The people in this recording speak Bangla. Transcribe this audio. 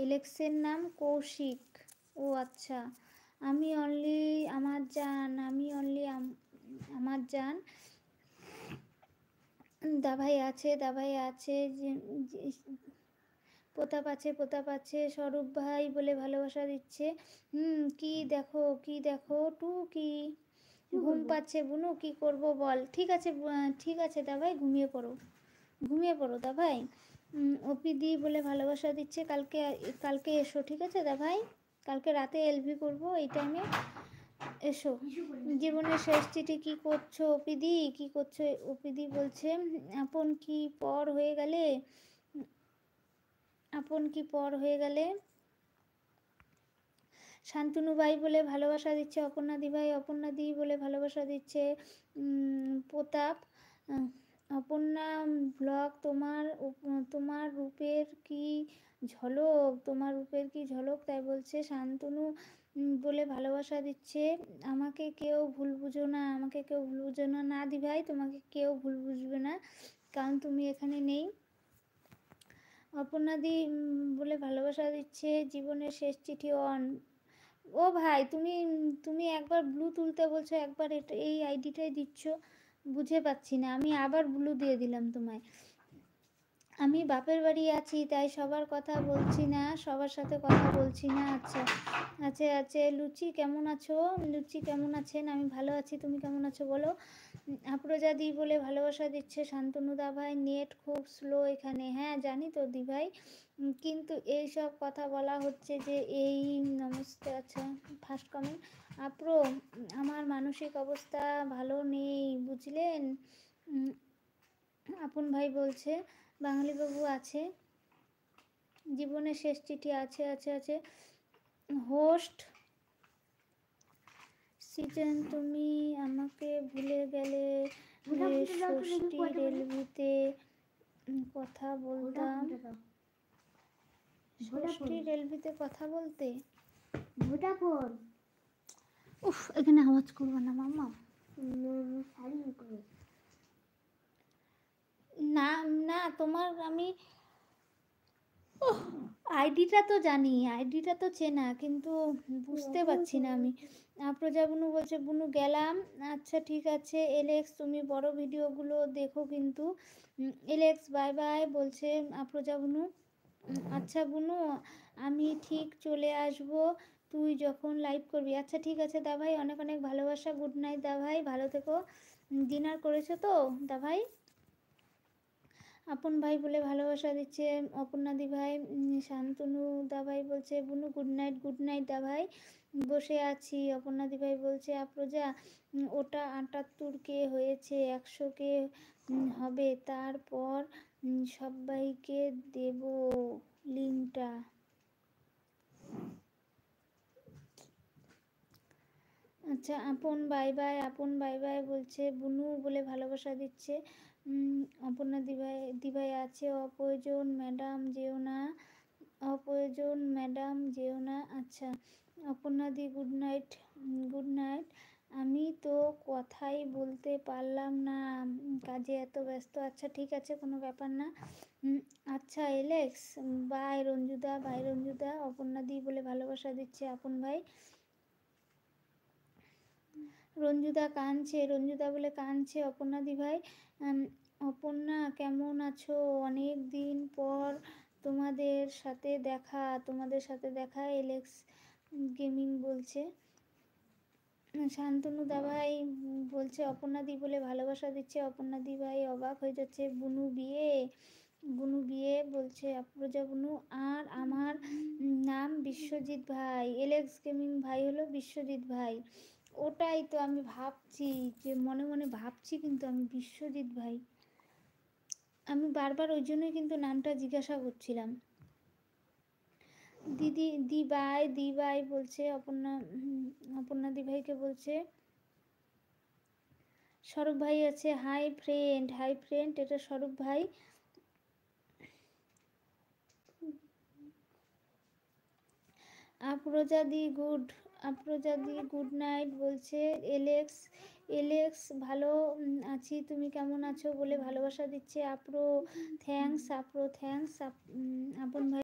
এলেক্সের নাম কৌশিক। ও আচ্ছা, আমি অনলি আমার জান, আমি অনলি আমার জান। দাভাই আছে, দাভাই আছে, প্রতাপ আছে, প্রতাপ আছে, স্বরূপ ভাই বলে ভালোবাসা দিচ্ছে। কি দেখো, কি দেখো টু, কি ঘুম পাচ্ছে বুনু, কি করব বল। ঠিক আছে, ঠিক আছে দাভাই, ঘুমিয়ে পড়ো, ঘুমিয়ে পড়ো দাভাই। ওপি দি বলে ভালোবাসা দিচ্ছে। কালকে কালকে এসো, ঠিক আছে দাভাই, কালকে রাতে এলভি করবো এই টাইমে, এসো। জীবনের শেষ চিঠি, কি করছো ওপিদি, কি করছো ওপিদি বলছে আপন কি পর হয়ে গেলে, আপন কি পর হয়ে গেলে। শান্তনু ভাই বলে ভালোবাসা দিচ্ছে অপর্ণা দি ভাই, অপর্ণা দি বলে ভালোবাসা দিচ্ছে প্রতাপ। অপর্ণা ব্লগ, তোমার তোমার রূপের কি ঝলক, তোমার রূপের কি ঝলক তাই বলছে। শান্তনু বলে ভালোবাসা দিচ্ছে আমাকে কেউ ভুল বুঝো না, আমাকে কেউ ভুল বুঝো না। না দি ভাই, তোমাকে কেউ ভুল বুঝবে না, কারণ তুমি এখানে নেই। অপর্ণাদি বলে ভালোবাসা দিচ্ছে জীবনের শেষ চিঠি অন। ও ভাই, তুমি তুমি একবার ব্লু তুলতে বলছো, একবার এটা এই আইডিটাই দিচ্ছ, বুঝে পাচ্ছি না। আমি আবার ব্লু দিয়ে দিলাম তোমায়। আমি বাপের বাড়ি আছি তাই সবার কথা বলছি না, সবার সাথে কথা বলছি না। আচ্ছা আচ্ছা আচ্ছা। লুচি কেমন আছো, লুচি কেমন আছেন? আমি ভালো আছি, তুমি কেমন আছো বলো। আফরোজা দি বলে ভালোবাসা দিচ্ছে শান্তনু দা ভাই, নেট খুব স্লো এখানে। হ্যাঁ জানি তো দি ভাই, কিন্তু এই সব কথা বলা হচ্ছে যে এই নমস্তে। আচ্ছা, ফার্স্ট কমেন্ট আপ্রো, আমার মানসিক অবস্থা ভালো নেই বুঝলেন। আপন ভাই বলছে বাঙালি বাবু আছে, জীবনের শেষ চিঠি আছে, আছে আছে। হোস্ট সিজন, তুমি আমাকে ভুলে গেলে, ষষ্ঠী রেলভিতে কথা বলতাম, ষষ্ঠী রেলভিতে কথা বলতে। ভোডাফোন, উফ এখানে আওয়াজ করবো না মামা। না না, তোমার আমি আইডিটা তো জানি, আইডিটা তো চেনা, কিন্তু বুঝতে পারছি না আমি। প্রজা বুনু বলছে বুনু গেলাম। আচ্ছা ঠিক আছে এলেক্স, তুমি বড় ভিডিওগুলো দেখো কিন্তু। এলেক্স বাই বাই বলছে প্রজা বুনু। আচ্ছা বুনু, আমি ঠিক চলে আসব তুই যখন লাইভ করবি। আচ্ছা ঠিক আছে দা ভাই, অনেক অনেক ভালোবাসা, গুড নাইট দা ভাই, ভালো থেকো। ডিনার করেছো তো দা ভাই? আপন ভাই বলে ভালোবাসা দিচ্ছে অপর্ণা দি ভাই। শান্তনু দা ভাই বলছে বুনু গুড নাইট, গুড নাইট দা ভাই, বসে আছি। অপর্ণা দি ভাই বলছে আপ্রজা ওটা 78 কে হয়েছে, 100 কে হবে, তারপর সবাইকে দেব লিঙ্কটা। আচ্ছা আপন বাই বাই, আপন বাই বাই বলছে বুনু বলে ভালোবাসা দিচ্ছে। অপর্ণা দিভাই আছে, অপ্রয়োজন ম্যাডাম যেও না, অপ্রয়োজন ম্যাডাম যেও না। আচ্ছা অপর্ণা দি গুড নাইট, গুড নাইট। আমি তো কথাই বলতে পারলাম না, কাজে এত ব্যস্ত। আচ্ছা ঠিক আছে, কোনো ব্যাপার না। আচ্ছা এলেক্স বাই রঞ্জুদা, বাই রঞ্জুদা। অপর্ণা দি বলে ভালোবাসা দিচ্ছে আপন ভাই। রঞ্জুদা কাঁদছে, রঞ্জুদা বলে কাঁদছে অপর্ণা দি ভাই। অপর্ণা কেমন আছো, অনেক দিন পর তোমাদের সাথে দেখা, তোমাদের সাথে দেখা। এলেক্স গেমিং বলছে। শান্তনু দা ভাই বলছে অপর্ণা দি বলে ভালোবাসা দিচ্ছে। অপর্ণা দি ভাই অবাক হয়ে যাচ্ছে, বুনু বিয়ে, বুনু বিয়ে বলছে আফরোজা বুনু। আর আমার নাম বিশ্বজিৎ ভাই, এলেক্স গেমিং ভাই হলো বিশ্বজিৎ ভাই। ওটাই তো আমি ভাবছি, যে মনে মনে ভাবছি, কিন্তু আমি বিশ্বজিৎ ভাই, আমি বারবার ওই জন্যই কিন্তু নামটা জিজ্ঞাসা করছিলাম। দিদি দি বাই বলছে অপর্ণা, অপর্ণা দি ভাইকে বলছে। স্বরূপ ভাই আছে, হাই ফ্রেন্ড, হাই ফ্রেন্ড, এটা স্বরূপ ভাই। আফরোজা দি গুড, আফরোজা দি গুড নাইট বলছে। এলেক্স, এলেক্স ভালো আছি, তুমি কেমন আছো বলে ভালোবাসা দিচ্ছে। Afro thanks, Afro thanks. আপন ভাই